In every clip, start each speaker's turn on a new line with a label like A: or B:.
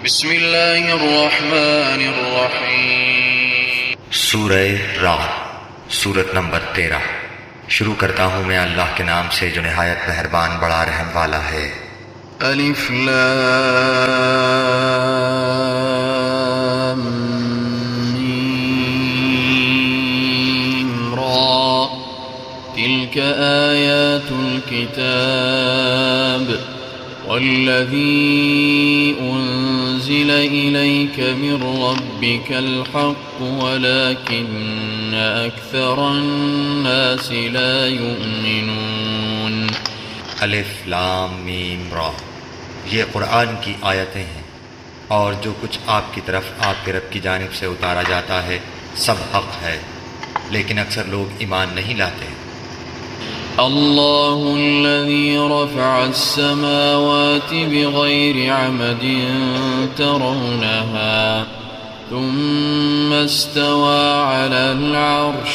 A: بسم اللہ الرحمن الرحیم۔
B: سورہ رعد، سورت نمبر 13۔ شروع کرتا ہوں میں اللہ کے نام سے جو نہایت مہربان بڑا رحم والا ہے۔
A: الف لام میم را تلك آیات الكتاب والذی انزل الیک من ربک الحق ولکن اکثر الناس لا یؤمنون۔
B: الف لام میم را، یہ قرآن کی آیتیں ہیں، اور جو کچھ آپ کی طرف آپ کے رب کی جانب سے اتارا جاتا ہے سب حق ہے، لیکن اکثر لوگ ایمان نہیں لاتے۔
A: اللہ الذی رفع السماوات بغیر عمد ترونها ثم استوى على العرش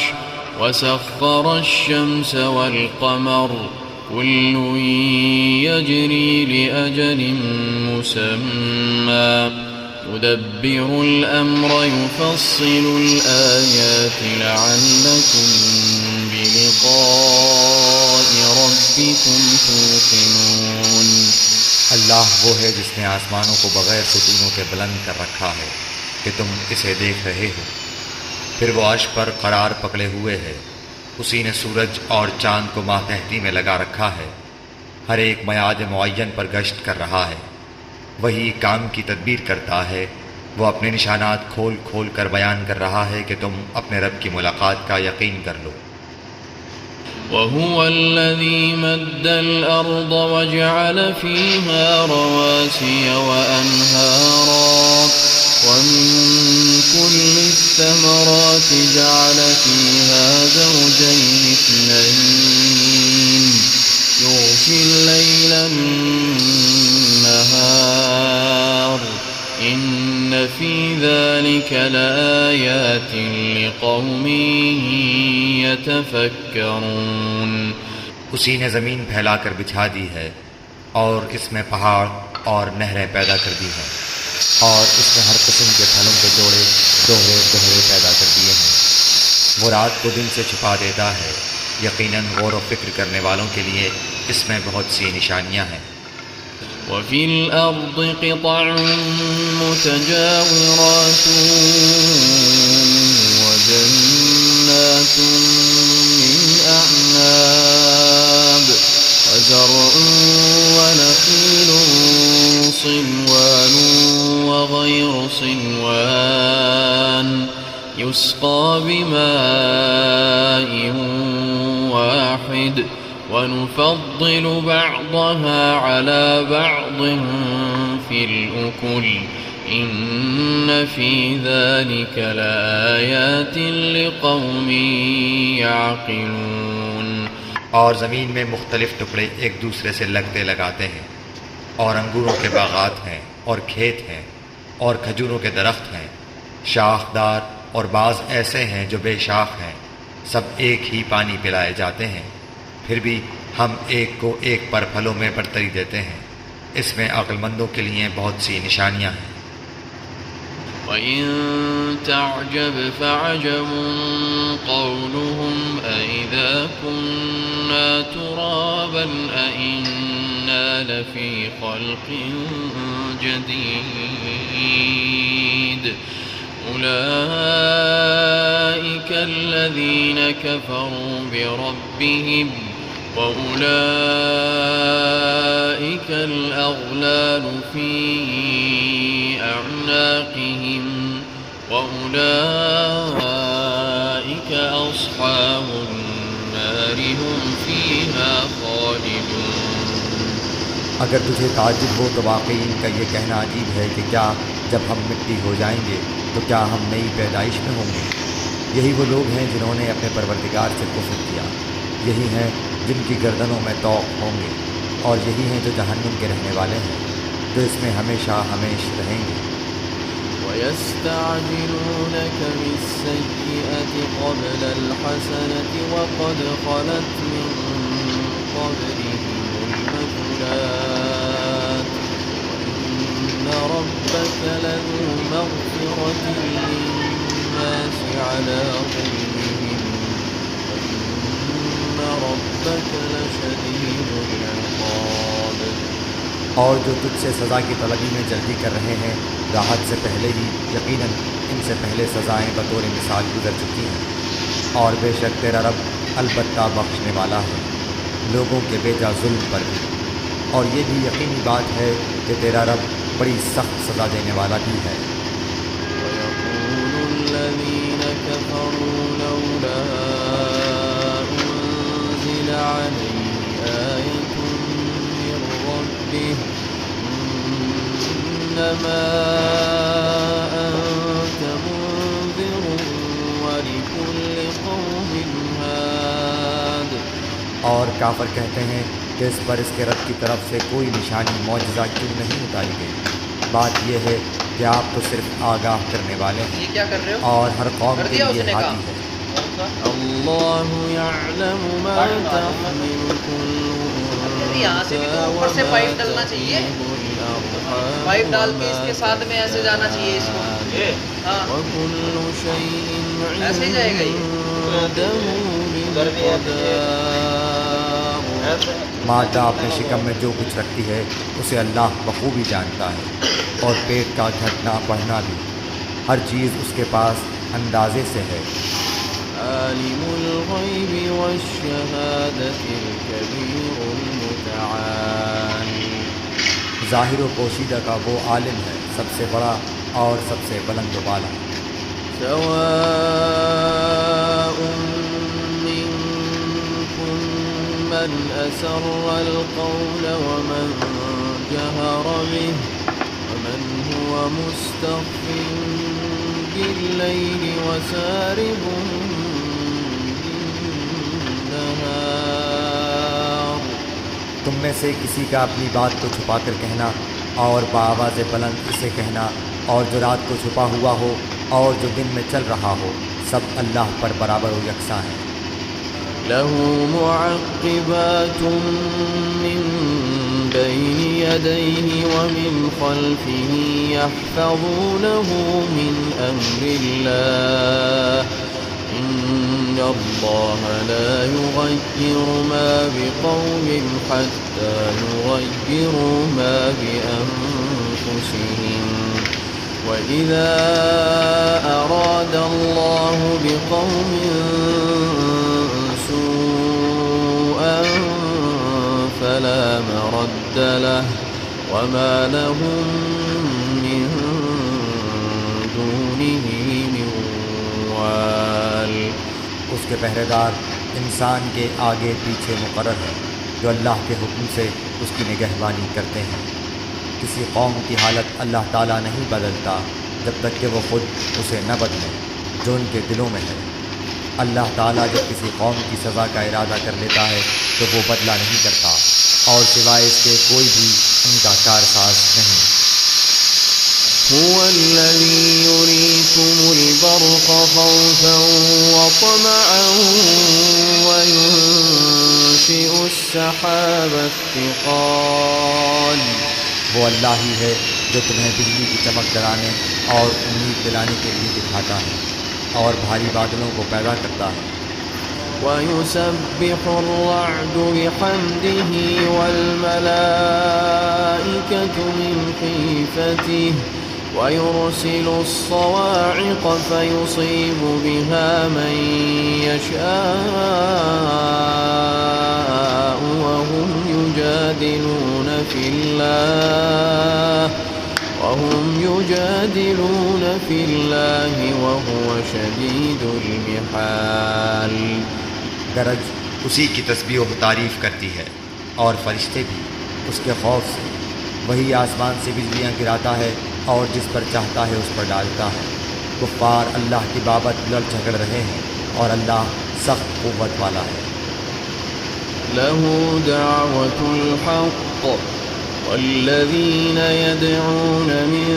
A: وسخر الشمس والقمر كل يجري لأجل مسمى يدبر الأمر يفصل الآيات لعلكم بلقاء ربكم توقنون۔
B: اللہ وہ ہے جس نے آسمانوں کو بغیر ستونوں کے بلند کر رکھا ہے کہ تم اسے دیکھ رہے ہو، پھر وہ عرش پر قرار پکڑے ہوئے ہے۔ اسی نے سورج اور چاند کو ماتحتی میں لگا رکھا ہے، ہر ایک میعاد معین پر گشت کر رہا ہے۔ وہی کام کی تدبیر کرتا ہے، وہ اپنے نشانات کھول کھول کر بیان کر رہا ہے کہ تم اپنے رب کی ملاقات کا یقین کر لو۔
A: وَهُوَ الَّذِي مَدَّ الْأَرْضَ وَجَعَلَ فِيهَا رَوَاسِيَ وَأَنْهَارًا وَمِن كُلِّ الثَّمَرَاتِ جَعَلَ فِيهَا زَوْجَيْنِ اثْنَيْنِ يُغْشِي اللَّيْلَ النَّهَارَ إِنَّ فِي ذَلِكَ لَآيَاتٍ لِقَوْمٍ يَتَفَكَّرُونَ۔
B: اسی نے زمین پھیلا کر بچھا دی ہے، اور اس میں پہاڑ اور نہریں پیدا کر دی ہیں، اور اس میں ہر قسم کے پھلوں کے جوڑے دوہرے دوہرے پیدا کر دیے ہیں۔ وہ رات کو دن سے چھپا دیتا ہے، یقیناً غور و فکر کرنے والوں کے لیے اس میں بہت سی نشانیاں ہیں۔
A: وَفِي الْأَرْضِ قِطَعٌ مُتَجَاوِرَاتٌ وَجَنَّاتٌ مِّنْ أَعْنَابٍ وَزَرْعٌ وَنَخِيلٌ صِنْوَانٌ وَغَيْرُ صِنْوَانٍ يُسْقَىٰ بِمَاءٍ وَاحِدٍ وَنُفَضِّلُ بَعْضَهَا عَلَى بَعْضٍ فِي الْأُكُلِ إِنَّ فِي ذَلِكَ لَآيَاتٍ لِقَوْمٍ يَعْقِلُونَ۔
B: اور زمین میں مختلف ٹکڑے ایک دوسرے سے لگتے لگاتے ہیں، اور انگوروں کے باغات ہیں اور کھیت ہیں اور کھجوروں کے درخت ہیں، شاخ دار اور بعض ایسے ہیں جو بے شاخ ہیں، سب ایک ہی پانی پلائے جاتے ہیں، پھر بھی ہم ایک کو ایک پر پھلوں میں برتری دیتے ہیں۔ اس میں عقل مندوں کے لیے بہت سی نشانیاں ہیں۔
A: وَإِن تَعْجَبْ فَعَجَبٌ قَوْلُهُمْ أَإِذَا كُنَّا تُرَابًا أَإِنَّا لَفِي خَلْقٍ جَدِيدٍ أُولَئِكَ الَّذِينَ كَفَرُوا بِرَبِّهِمْ وَأُولَئِكَ الْأَغْلَالُ فِي أَعْنَاقِهِمْ وَأُولَئِكَ أَصْحَابُ النَّارِ هُمْ فِيهَا خَالِدُونَ۔
B: اگر تجھے تعجب ہو تو واقعی ان کا یہ کہنا عجیب ہے کہ کیا جب ہم مٹی ہو جائیں گے تو کیا ہم نئی پیدائش میں ہوں گے؟ یہی وہ لوگ ہیں جنہوں نے اپنے پروردگار سے کفر کیا، یہی ہیں جن کی گردنوں میں طوق ہوں گے، اور یہی ہیں جو جہنم کے رہنے والے ہیں، جو اس میں ہمیشہ ہمیش رہیں گے۔
A: وَيَسْتَعْجِلُونَكَ بِالسَّيِّئَةِ قَبْلَ الْحَسَنَةِ وَقَدْ خَلَتْ مِن قَبْلِهِمُ الْمَثُلَاتُ وَإِنَّ رَبَّكَ للناس على ظلمهم وإن ربك لشديد العقاب.
B: اور جو تجھ سے سزا کی طلبی میں جلدی کر رہے ہیں، راحت سے پہلے ہی یقیناً ان سے پہلے سزائیں بطور مثال گزر چکی ہیں، اور بے شک تیرا رب البتہ بخشنے والا ہے لوگوں کے بیجا ظلم پر بھی. اور یہ بھی یقینی بات ہے کہ تیرا رب بڑی سخت سزا دینے والا بھی ہے.
A: ويقول الذين كفروا لولا أنزل عليه آية من ربه إنما أنت منذر ولكل قوم هاد.
B: اور کافر کہتے ہیں کہ اس پر اس کے رب کی طرف سے کوئی نشانی معجزہ کیوں نہیں اتاری گئی. بات یہ ہے کہ آپ تو صرف آگاہ کرنے والے ہیں،
C: یہ کیا کر رہے ہو؟
B: اور ہر قوم
C: کر
B: کے
C: دیا اس
B: لیے
C: نے
B: ہادی
C: کام؟
B: ہے.
A: الله يعلم ما تحمل كل
C: یہاں سے بھی تو اوپر سے پائپ ڈالنا چاہیے، پائپ ڈال کے اس کے ساتھ میں ایسے جانا چاہیے اس کو. ہاں
A: وكل شيء
C: ایسے ہی جائے گا یہ.
A: عنده بمقدار.
B: مادہ اپنے شکم میں جو کچھ رکھتی ہے اسے اللہ بخوبی جانتا ہے، اور پیٹ کا گھٹنا بڑھنا بھی، ہر چیز اس کے پاس اندازے سے ہے.
A: عالم الغيب والشهادة الكبير المتعال.
B: ظاہر و پوشیدہ کا وہ عالم ہے، سب سے بڑا اور سب سے بلند و بالا.
A: سواء منكم من أسر القول ومن جهر به ومن هو مستخف بالليل وسارب بالنهار.
B: تم میں سے کسی کا اپنی بات کو چھپا کر کہنا اور بآواز بلند اسے کہنا، اور جو رات کو چھپا ہوا ہو اور جو دن میں چل رہا ہو، سب اللہ پر برابر و یکساں ہیں.
A: له معقبات من بين يديه ومن خلفه يحفظونه من أمر الله إن الله لا يغير ما بقوم حتى يغيروا ما بأنفسهم وإذا أراد الله بقوم سوءا فلا مرد له وما لهم من دونه من وال.
B: اس کے پہرے دار انسان کے آگے پیچھے مقرر ہیں، جو اللہ کے حکم سے اس کی نگہبانی کرتے ہیں. کسی قوم کی حالت اللہ تعالیٰ نہیں بدلتا جب تک کہ وہ خود اسے نہ بدلے جو ان کے دلوں میں ہے. اللہ تعالیٰ جب کسی قوم کی سزا کا ارادہ کر لیتا ہے تو وہ بدلہ نہیں کرتا، اور سوائے اس کے کوئی بھی ان کا کارساز نہیں.
A: هو الذي يريكم البرق خوفا وطمعا وينشئ السحاب الثقال.
B: وہ اللہ ہی ہے جو تمہیں بجلی کی چمک ڈرانے اور امید دلانے کے لیے دکھاتا ہے، اور بھاری بادلوں کو پیدا کرتا ہے.
A: ويسبح الرعد بحمده والملائكة من خيفته ويرسل الصواعق فيصيب بها من يشاء وهم يجادلون في الله وهو شديد المحال.
B: گرج اسی کی تسبیح و تعریف کرتی ہے، اور فرشتے بھی اس کے خوف سے. وہی آسمان سے بجلیاں گراتا ہے اور جس پر چاہتا ہے اس پر ڈالتا ہے. کفار اللہ کی بابت لڑ جھگڑ رہے ہیں، اور اللہ سخت قوت والا ہے.
A: له دعوة الحق والذين يدعون من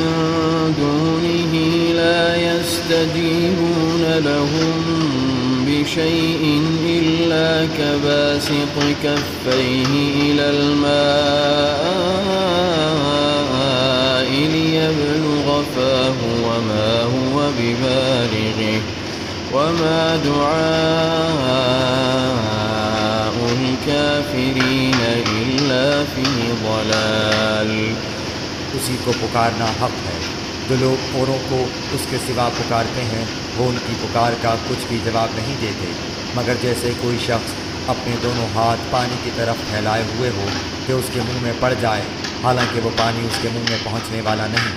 A: دونه لا يستجيبون لهم بشيء إلا كباسط كفيه إلى الماء ليبلغ اصطفاه وما هو ببالغه وما دعاء الكافرين إلا في ضلال.
B: اسی کو پکارنا حق ہے. جو لوگ اوروں کو اس کے سوا پکارتے ہیں وہ ان کی پکار کا کچھ بھی جواب نہیں دیتے مگر جیسے کوئی شخص اپنے دونوں ہاتھ پانی کی طرف پھیلائے ہوئے ہو کہ اس کے منہ میں پڑ جائے حالانکہ وہ پانی اس کے منہ میں پہنچنے والا نہیں.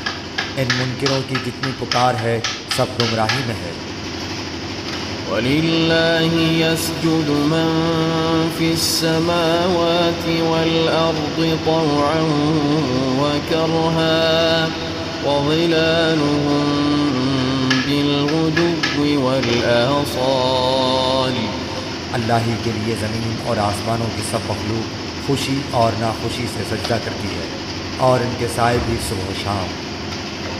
B: ان منکروں کی جتنی پکار ہے سب گمراہی میں ہے.
A: وَلِلَّهِ يَسْجُدُ مَن فِي السَّمَاوَاتِ وَالْأَرْضِ طَوْعًا وَكَرْهًا وَظِلَالُهُم بِالْغُدُوِّ وَالْآصَالِ.
B: اللہ ہی کے لیے زمین اور آسمانوں کی سب مخلوق خوشی اور ناخوشی سے سجدہ کرتی ہے اور ان کے سائے بھی صبح و شام.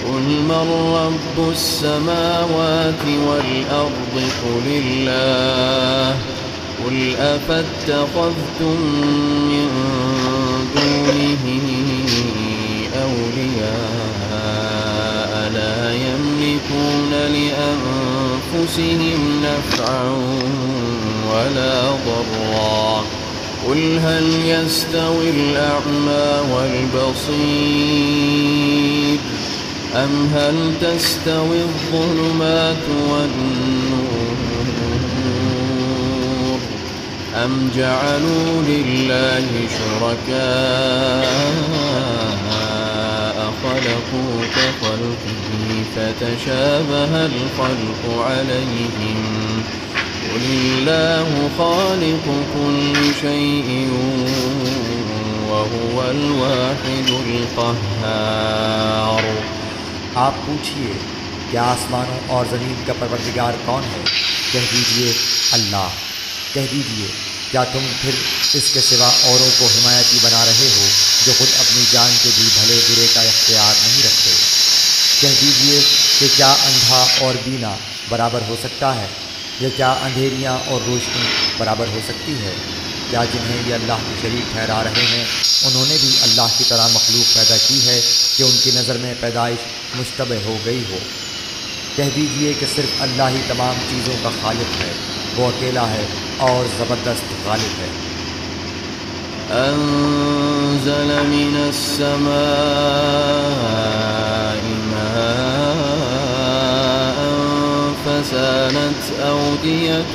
A: قُلْ مَن رَّبُّ السَّمَاوَاتِ وَالْأَرْضِ قُلِ اللَّهُ قُلْ أَفَاتَّخَذْتُم مِّن دُونِهِ أَوْلِيَاءَ لَا يَمْلِكُونَ لِأَنفُسِهِمْ نَفْعًا وَلَا ضَرًّا قُلْ هَلْ يَسْتَوِي الْأَعْمَى وَالْبَصِيرُ أَمْ هَلْ تَسْتَوِي الظُّلُمَاتُ وَالنُّورُ أَمْ جَعَلُوا لِلَّهِ شُرَكَاءَ خَلَقُوا كَخَلْقِهِ فَتَشَابَهَ الْخَلْقُ عَلَيْهِمْ قُلِ اللَّهُ خَالِقُ كُلِّ شَيْءٍ وَهُوَ الْوَاحِدُ الْقَهَّارُ.
B: آپ پوچھئے کہ آسمانوں اور زمین کا پروردگار کون ہے؟ کہہ دیجئے اللہ. کہہ دیجئے کیا تم پھر اس کے سوا اوروں کو حمایتی بنا رہے ہو جو خود اپنی جان کے بھی بھلے برے کا اختیار نہیں رکھتے؟ کہہ دیجئے کہ کیا اندھا اور بینا برابر ہو سکتا ہے یا کیا اندھیریاں اور روشنی برابر ہو سکتی ہے؟ کیا جنہیں یہ اللہ کے شریک ٹھہرا رہے ہیں انہوں نے بھی اللہ کی طرح مخلوق پیدا کی ہے کہ ان کی نظر میں پیدائش مشتبہ ہو گئی ہو؟ کہہ دیجئے کہ صرف اللہ ہی تمام چیزوں کا خالق ہے. وہ اکیلا ہے اور زبردست غالب ہے.
A: أنزل من السماء ماء فسالت أودية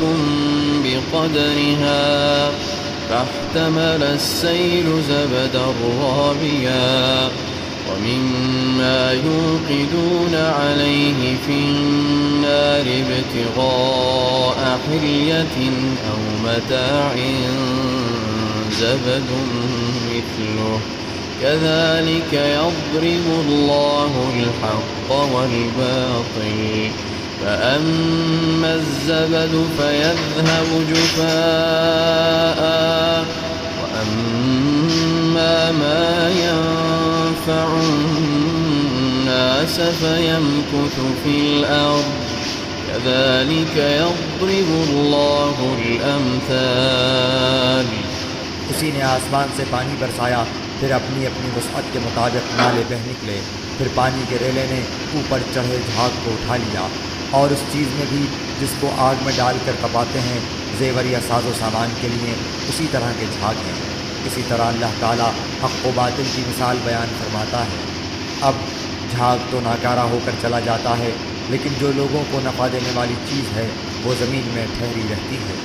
A: بقدرها فاحتمل السيل زبدا رابيا ومما يوقدون عليه في النار ابتغاء حلية أو متاع زبد مثله كذلك يضرب الله الحق والباطل فأما الزبد فيذهب جفاء وأما ما ينفع الناس فيمكث في الأرض كذلك يضرب الله الأمثال.
B: اسی نے آسمان سے پانی برسایا پھر اپنی اپنی وسعت کے مطابق نالے بہہ نکلے پھر پانی کے ریلے نے اوپر چڑھے جھاگ کو اٹھا لیا اور اس چیز میں بھی جس کو آگ میں ڈال کر تپاتے ہیں زیور یا ساز و سامان کے لیے اسی طرح کے جھاگ ہیں. اسی طرح اللہ تعالیٰ حق و باطل کی مثال بیان فرماتا ہے. اب جھاگ تو ناکارہ ہو کر چلا جاتا ہے لیکن جو لوگوں کو نفع دینے والی چیز ہے وہ زمین میں ٹھہری رہتی ہے.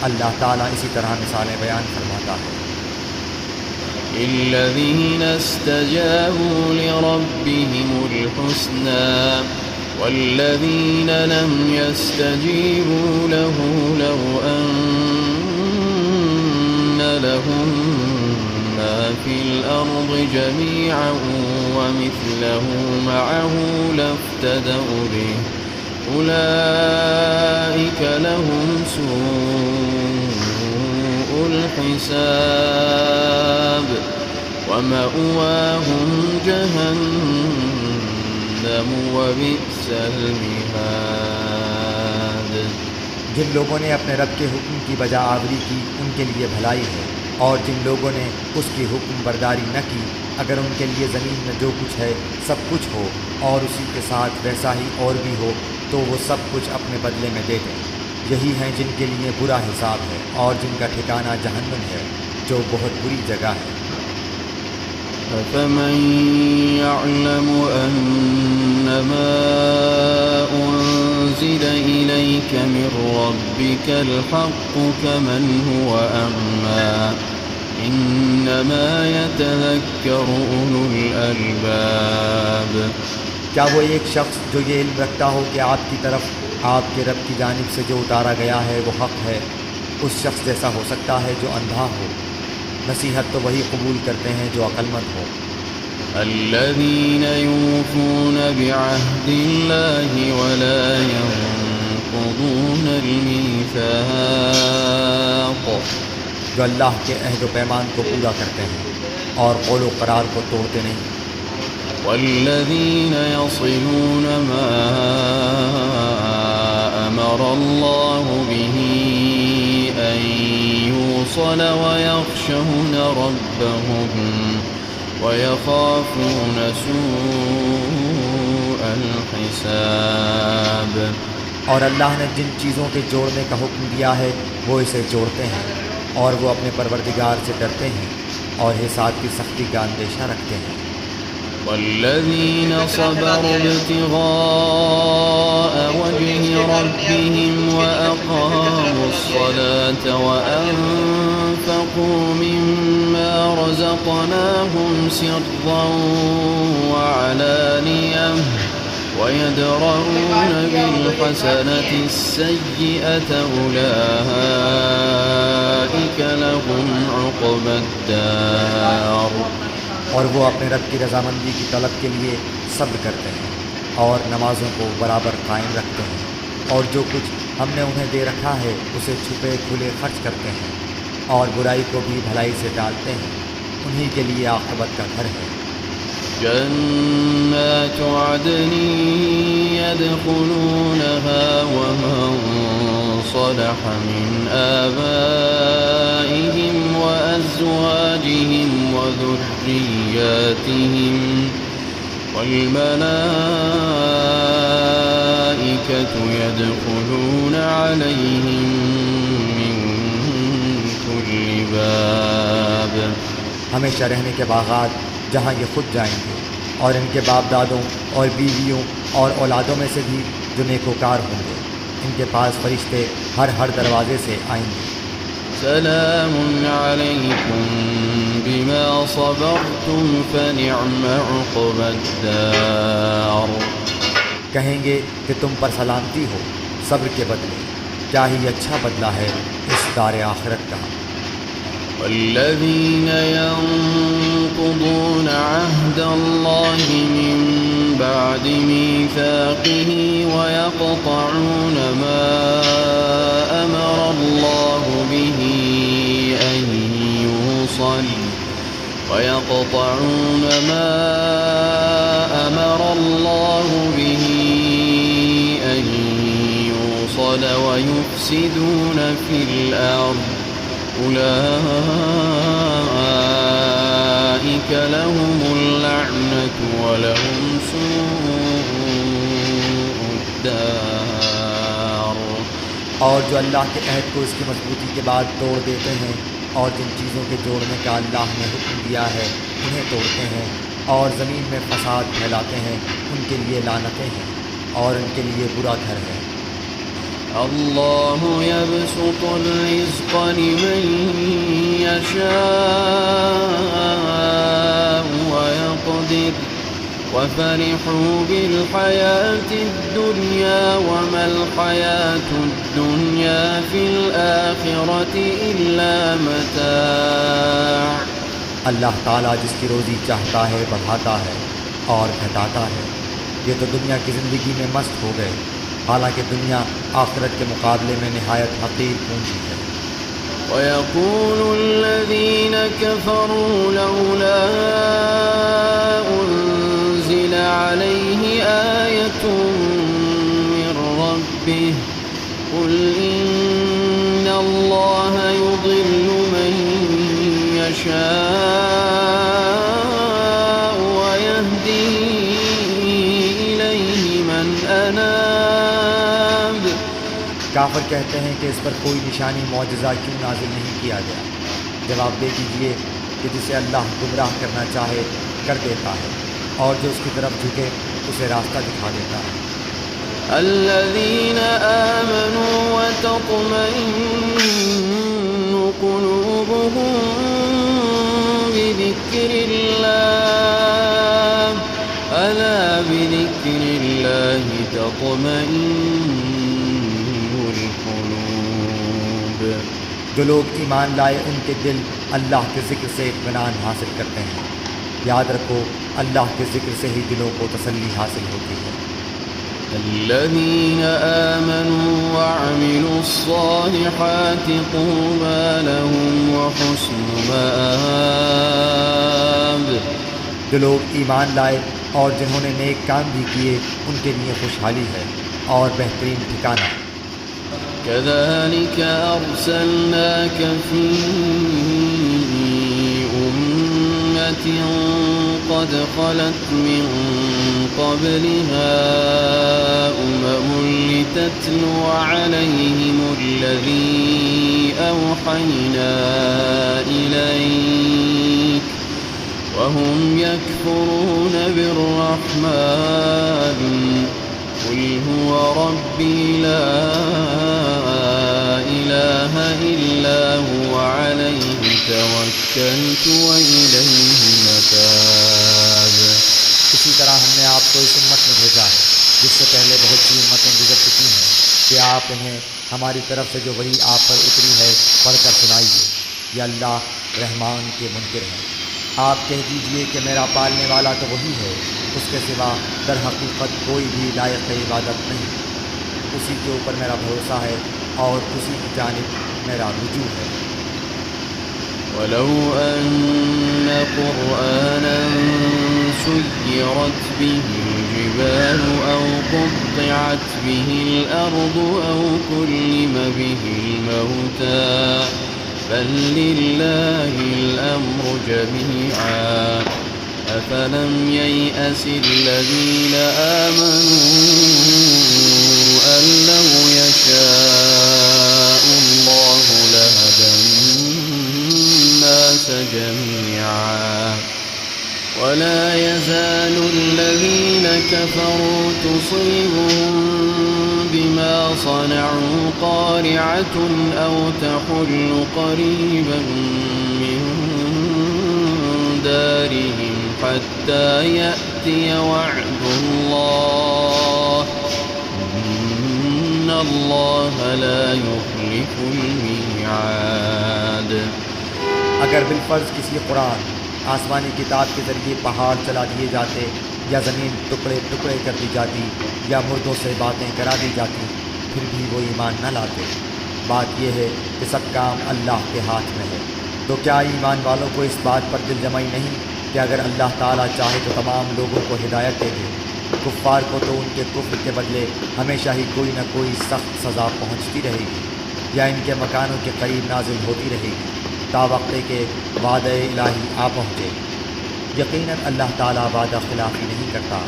B: اللہ تعالیٰ اسی طرح مثالیں بیان فرماتا ہے.
A: الذين استجابوا لربهم الحسنى والذين لم يستجيبوا له لو أن لهم ما في الأرض جميعا ومثله معه لافتدوا به أولئك لهم سوء الحساب ومأواهم جهنم وبئس المهاد.
B: جن لوگوں نے اپنے رب کے حکم کی بجا آوری کی ان کے لیے بھلائی ہے اور جن لوگوں نے اس کی حکم برداری نہ کی اگر ان کے لیے زمین میں جو کچھ ہے سب کچھ ہو اور اسی کے ساتھ ویسا ہی اور بھی ہو تو وہ سب کچھ اپنے بدلے میں دے دیں۔ یہی ہیں جن کے لیے برا حساب ہے اور جن کا ٹھکانہ جہنم ہے جو بہت بری جگہ ہے۔
A: أفمن يعلم أنما أنزل إليك من ربك الحق كمن هو أعمى إنما يتذكر أولو الألباب۔
B: کیا وہ ایک شخص جو یہ علم رکھتا ہو کہ آپ کی طرف آپ کے رب کی جانب سے جو اتارا گیا ہے وہ حق ہے، اس شخص جیسا ہو سکتا ہے جو اندھا ہو؟ نصیحت تو وہی قبول کرتے ہیں جو عقل مند ہو۔
A: الذين يوفون بعهد الله ولا ينقضون الميثاق،
B: جو اللہ کے عہد و پیمان کو پورا کرتے ہیں اور قول و قرار کو توڑتے نہیں۔
A: والذين يصلون ما أمر الله به أن يوصل ويخشون ربهم ويخافون سوء الحساب۔
B: اور اللہ نے جن چیزوں کے جوڑنے کا حکم دیا ہے وہ اسے جوڑتے ہیں اور وہ اپنے پروردگار سے ڈرتے ہیں اور حساب کی سختی کا اندیشہ رکھتے ہیں۔
A: والذين صبروا ابتغاء وجه ربهم وأقاموا الصلاة وأنفقوا مما رزقناهم سرا وعلانية ويدرؤون بالحسنة السيئة أولئك لهم عقبى الدار۔
B: اور وہ اپنے رب کی رضامندی کی طلب کے لیے صبر کرتے ہیں اور نمازوں کو برابر قائم رکھتے ہیں، اور جو کچھ ہم نے انہیں دے رکھا ہے اسے چھپے کھلے خرچ کرتے ہیں اور برائی کو بھی بھلائی سے ٹالتے ہیں، انہی کے لیے عاقبت کا گھر ہے۔
A: جنات عدن يدخلونها ومن صلح من آبائهم وأزواجهم وذرياتهم والملائكة يدخلون عليهم من كل باب۔
B: ہمیشہ رہنے کے باغات جہاں یہ خود جائیں گے، اور ان کے باپ دادوں اور بیویوں اور اولادوں میں سے بھی جو نیکوکار ہوں گے، ان کے پاس فرشتے ہر دروازے سے آئیں گے۔
A: سلام علیکم بما صبرتم فنعم عقبى الدار۔
B: کہیں گے کہ تم پر سلامتی ہو صبر کے بدلے، کیا ہی اچھا بدلہ ہے اس دار آخرت کا۔
A: والذين ينقضون عهد الله من بعد ميثاقه ويقطعون ما أمر الله به أن يوصل ويفسدون في الأرض أولئك لهم اللعنة ولهم سوء الدار۔
B: اور جو اللہ کے عہد کو اس کی مضبوطی کے بعد توڑ دیتے ہیں اور جن چیزوں کے جوڑنے کا اللہ نے حکم دیا ہے انہیں توڑتے ہیں اور زمین میں فساد پھیلاتے ہیں، ان کے لیے لعنتیں ہیں اور ان کے لیے برا گھر ہے۔
A: اللہ یبسط الرزق لمن یشاء ویقدر وفرحوا بالحیاة الدنیا وما الحیاة الدنیا فی الآخرة الا متاع۔
B: اللہ تعالیٰ جس کی روزی چاہتا ہے بڑھاتا ہے اور گھٹاتا ہے، یہ تو دنیا کی زندگی میں مست ہو گئے، حالانکہ دنیا آخرت کے مقابلے میں نہایت حقیر پونجی ہے۔
A: وَيَقُولُ الَّذِينَ كَفَرُوا لَوْلَا أُنزِلَ عَلَيْهِ آيَةٌ مِّن رَّبِّهِ قُلْ إِنَّ اللَّهَ يُضِلُّ مَن يَشَاءُ أناب
B: کافر کہتے ہیں کہ اس پر کوئی نشانی معجزہ کیوں نازل نہیں کیا گیا؟ جواب دے دیجئے کہ جسے اللہ گمراہ کرنا چاہے کر دیتا ہے، اور جو اس کی طرف جھکے اسے راستہ دکھا دیتا ہے۔
A: الذين آمنوا وتطمئن قلوبهم بذكر الله ألا بذكر الله تطمئن القلوب۔
B: جو لوگ ایمان لائے ان کے دل اللہ کے ذکر سے اطمینان حاصل کرتے ہیں۔ یاد رکھو اللہ کے ذکر سے ہی دلوں کو تسلی حاصل ہوتی ہے۔
A: الذين آمنوا وعملوا الصالحات طوبى لهم وحسن مآب۔
B: جو لوگ ایمان لائے اور جنہوں نے نیک کام بھی کیے ان کے لیے خوشحالی ہے اور بہترین ٹھکانہ۔
A: كذلك أرسلناك في أمة قد خلت من قبلها لتتلو عليهم الذي أوحينا إليك وهم يكفرون بالرحمن قل هو ربي لا إله إلا هو عليه توكلت وإليه متاب۔
B: اسی طرح ہم نے آپ کو اس امت میں بھیجا ہے جس سے پہلے بہت سی امتیں گزر چکی ہیں کہ آپ انہیں ہماری طرف سے جو وحی آپ پر اتری ہے پڑھ کر سنائیے۔ یہ اللہ رحمان کے منکر ہیں۔ آپ کہہ دیجئے کہ میرا پالنے والا تو وہی ہے، اس کے سوا در حقیقت کوئی بھی لائق عبادت نہیں۔ اسی کے اوپر میرا بھروسہ ہے اور اسی کی جانب میرا رجوع ہے۔
A: ولو أن قرآنا سيرت به الجبال أو قطعت به الأرض أو كلم به الموتى بل لله الأمر جميعا أفلم ييأس الذين آمنوا أن لو يشاء الله لهدى الناس جميعا ولا يزال الذين كفروا تصيبهم بما صنعوا قارعة أو تحل قريبا من دارهم حتى يأتي وعد الله إن الله لا يخلف الميعاد۔
B: اگر بالفرض کسی قرآن آسمانی کتاب کے ذریعے پہاڑ چلا دیے جاتے یا زمین ٹکڑے ٹکڑے کر دی جاتی یا مردوں سے باتیں کرا دی جاتی پھر بھی وہ ایمان نہ لاتے۔ بات یہ ہے کہ سب کام اللہ کے ہاتھ میں ہے۔ تو کیا ایمان والوں کو اس بات پر دل جمعی نہیں کہ اگر اللہ تعالیٰ چاہے تو تمام لوگوں کو ہدایت دے دے؟ کفار کو تو ان کے کفر کے بدلے ہمیشہ ہی کوئی نہ کوئی سخت سزا پہنچتی رہے گی یا ان کے مکانوں کے قریب نازل ہوتی رہے گی تا وقتے کے وعدہ الہی آ پہنچے۔ یقیناً اللہ تعالیٰ وعدہ خلافی نہیں کرتا۔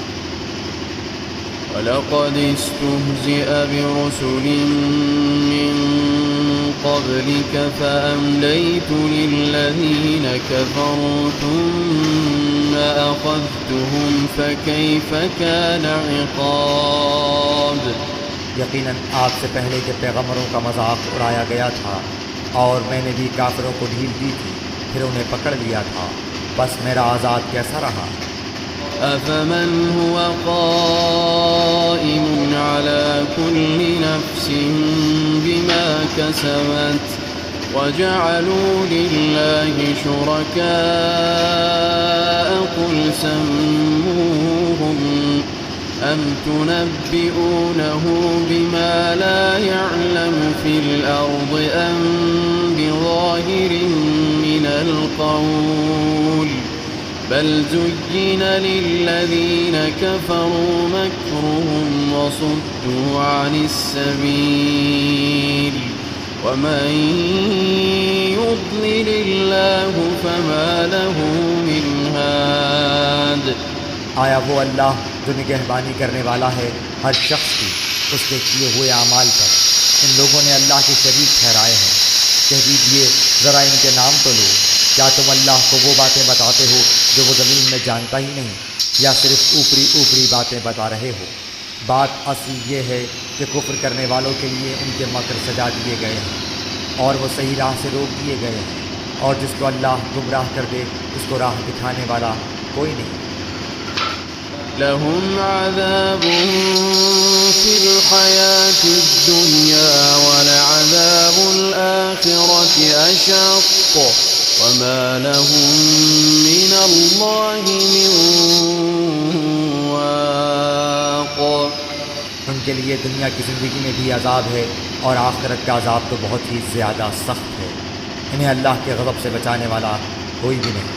A: وَلَقَدِ اسْتُهْزِئَ بِرُسُلٍ مِّن قَبْلِكَ فَأَمْلَيْتُ لِلَّذِينَ كَفَرُوا ثُمَّ أَخَذْتُهُمْ فَكَيْفَ كَانَ عِقَابِ۔
B: یقیناً آپ سے پہلے کے پیغمبروں کا مذاق اڑایا گیا تھا اور میں نے بھی کافروں کو ڈھیل دی تھی، پھر انہیں پکڑ لیا تھا، بس میرا عذاب کیسا رہا۔
A: أَفَمَنْ هُوَ قَائِمٌ عَلَى كُلِّ نَفْسٍ بِمَا كَسَبَتْ وَجَعَلُوا لِلَّهِ شُرَكَاءَ قُلْ سَمُّوهُمْ أَمْ تُنَبِّئُونَهُ بِمَا لَا يَعْلَمُ فِي الْأَرْضِ أَمْ بِظَاهِرٍ مِّنَ الْقَوْلِ بَلْ زُيِّنَ لِلَّذِينَ كَفَرُوا مَكْرُهُمْ وَصُدُّوا عَنِ السَّبِيلِ وَمَن يُضْلِلِ اللَّهُ فَمَا لَهُ مِنْ هَادٍ۔
B: آیا وہ اللہ جو جو نگہبانی کرنے والا ہے ہر شخص کی اس کے کیے ہوئے اعمال پر۔ ان لوگوں نے اللہ کے شریک ٹھہرائے ہیں۔ کہہ دیجئے ذرا ان کے نام تو لو، کیا تم اللہ کو وہ باتیں بتاتے ہو جو وہ زمین میں جانتا ہی نہیں، یا صرف اوپری اوپری باتیں بتا رہے ہو؟ بات اصل یہ ہے کہ کفر کرنے والوں کے لیے ان کے مکر سجا دیے گئے ہیں اور وہ صحیح راہ سے روک دیے گئے ہیں، اور جس کو اللہ گمراہ کر دے اس کو راہ دکھانے والا کوئی نہیں۔
A: لهم عذاب في الحياة الدنيا ولعذاب الآخرة أشق وما لهم من الله من واق۔
B: ان کے لیے دنیا کی زندگی میں بھی عذاب ہے اور آخرت کا عذاب تو بہت ہی زیادہ سخت ہے، انہیں اللہ کے غضب سے بچانے والا کوئی بھی نہیں۔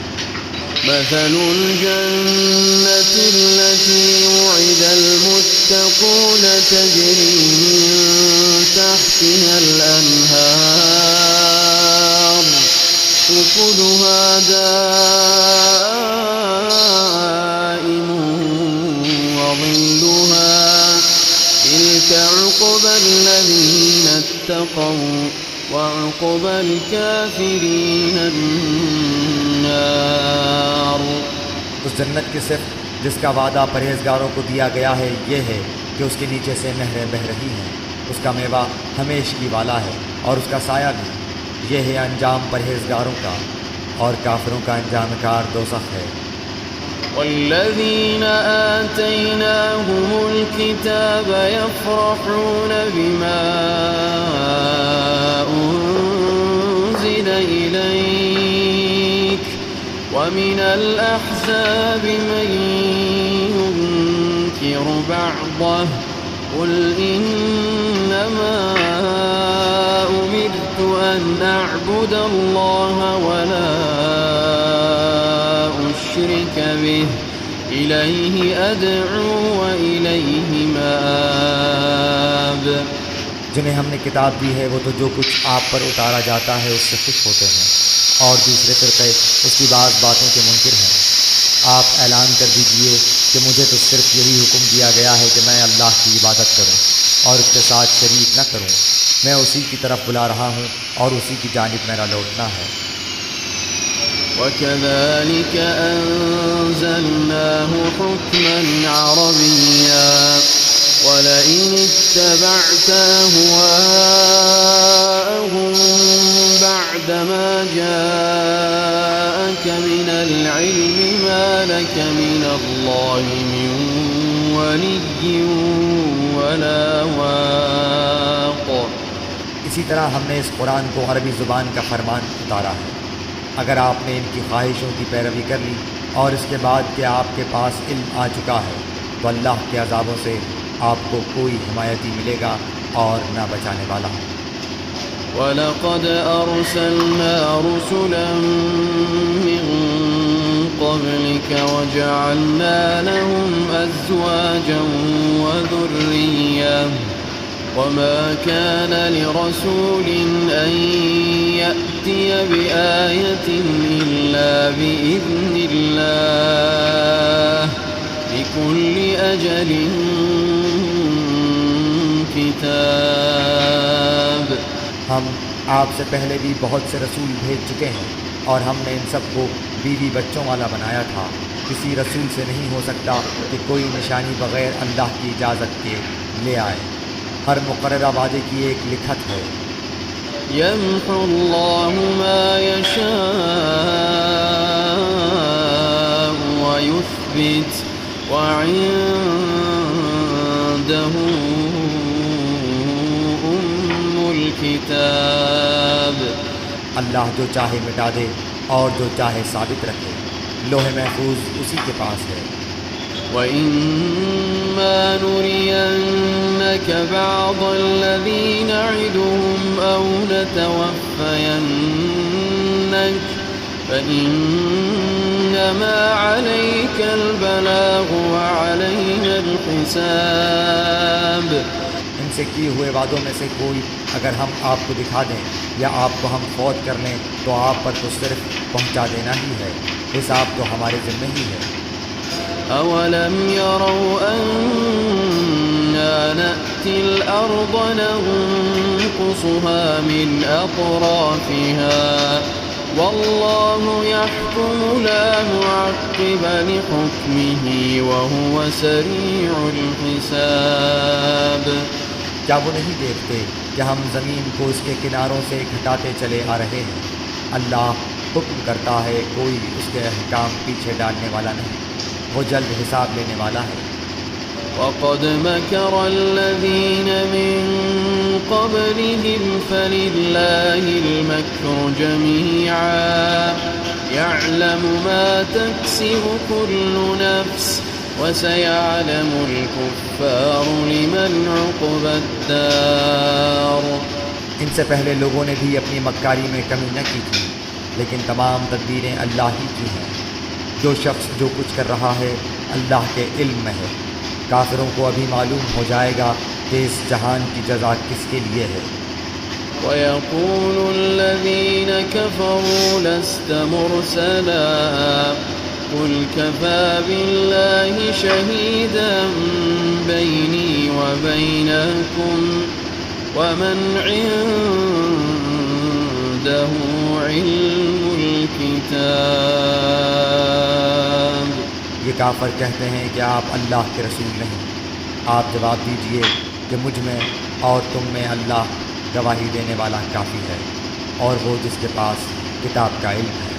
A: مثل الجنة التي وعد المتقون تجري من تحتها الأنهار أكلها دائم وظلها تلك عقبى الذين اتقوا وعقبى الكافرين النار۔
B: اس جنت کی صفت جس کا وعدہ پرہیزگاروں کو دیا گیا ہے یہ ہے کہ اس کے نیچے سے نہریں بہہ رہی ہیں، اس کا میوہ ہمیشگی والا ہے اور اس کا سایہ بھی۔ یہ ہے انجام پرہیزگاروں کا، اور کافروں کا انجام کار دوزخ ہے۔
A: والذين آتيناهم الكتاب يفرحون بما أنزل إليك ومن الأحزاب من ينكر بعضه قل إنما أمرت أن أعبد الله ولا أشرك به إليه أدعو وإليه مآب۔
B: جنہیں ہم نے کتاب دی ہے وہ تو جو کچھ آپ پر اتارا جاتا ہے اس سے خوش ہوتے ہیں، اور دوسرے فرقے اس کی بعض باتوں کے منکر ہیں۔ آپ اعلان کر دیجئے کہ مجھے تو صرف یہی حکم دیا گیا ہے کہ میں اللہ کی عبادت کروں اور اس کے ساتھ شریک نہ کروں۔ میں اسی کی طرف بلا رہا ہوں اور اسی کی جانب میرا لوٹنا ہے۔
A: وكذلك أنزلناه حكما عربيا ولئن اتبعت أهواءهم بعدما جاءك من العلم ما لك من الله من ولي ولا واق۔
B: اسی طرح ہم نے اس قرآن کو عربی زبان کا فرمان اتارا ہے۔ اگر آپ نے ان کی خواہشوں کی پیروی کر لی اور اس کے بعد کہ آپ کے پاس علم آ چکا ہے تو اللہ کے عذابوں سے آپ کو کوئی حمایتی ملے گا اور نہ بچانے والا۔
A: وَلَقَدْ أَرْسَلْنَا رُسُلًا مِّن قَبْلِكَ وَجَعَلْنَا لَهُمْ أَزْوَاجًا وَذُرِّيَّةً وَمَا كَانَ لِرَسُولٍ أَن يَأْتِيَ بِآيَةٍ إِلَّا بِإِذْنِ اللَّهِ لِكُلِّ أَجَلٍ كِتَابٌ۔
B: ہم آپ سے پہلے بھی بہت سے رسول بھیج چکے ہیں اور ہم نے ان سب کو بیوی بچوں والا بنایا تھا۔ کسی رسول سے نہیں ہو سکتا کہ کوئی نشانی بغیر اللہ کی اجازت کے لے آئے۔ ہر مقررہ وعدے کی ایک لکھت ہے۔
A: يَمْحُو اللَّهُ مَا يَشَاءُ وَيُثْبِتُ وَعِندَهُ أُمُّ الْكِتَابِ۔
B: اللہ جو چاہے مٹا دے اور جو چاہے ثابت رکھے، لوح محفوظ اسی کے پاس ہے۔
A: وَإِمَّا نُرِيَنَّكَ بَعْضَ الَّذِي نَعِدُهُمْ أَوْ نَتَوَفَّيَنَّكَ فَإِنَّمَا عَلَيْكَ الْبَلَاغُ وَعَلَيْنَا الْحِسَابُ۔
B: ان سے کیے ہوئے وعدوں میں سے کوئی اگر ہم آپ کو دکھا دیں یا آپ کو ہم فوت کر لیں تو آپ پر تو صرف پہنچا دینا ہی ہے، حساب تو ہمارے ذمہ ہی ہے۔
A: أولم يروا أنا نأتي الأرض ننقصها من أطرافها والله يحكم لا معقب لحكمه وهو سريع الحساب.
B: کیا وہ نہیں دیکھتے کہ ہم زمین کو اس کے کناروں سے گھٹاتے چلے آ رہے ہیں؟ اللہ حکم کرتا ہے، کوئی اس کے احکام پیچھے ڈالنے والا نہیں، وہ جلد حساب لینے والا ہے.
A: وقد مكر الذين من قبلهم فلله المكر جميعا يعلم ما تكسب كل نفس وسيعلم الكفار لمن عقبى الدار.
B: ان سے پہلے لوگوں نے بھی اپنی مکاری میں کمی نہ کی تھی، لیکن تمام تدبیریں اللہ ہی کی ہیں. جو شخص جو کچھ کر رہا ہے اللہ کے علم میں ہے. کافروں کو ابھی معلوم ہو جائے گا کہ اس جہان کی جزا کس کے لیے ہے.
A: وَيَقُولُ الَّذِينَ كَفَرُوا لَسْتَ مُرْسَلًا قُلْ كَفَى بِاللَّهِ شَهِيدًا بَيْنِي وَبَيْنَكُمْ وَمَنْ عِندَهُ عِلْمُ الْكِتَابِ.
B: یہ کافر کہتے ہیں کہ آپ اللہ کے رسول نہیں. آپ جواب دیجئے کہ مجھ میں اور تم میں اللہ گواہی دینے والا کافی ہے، اور وہ جس کے پاس کتاب کا علم ہے.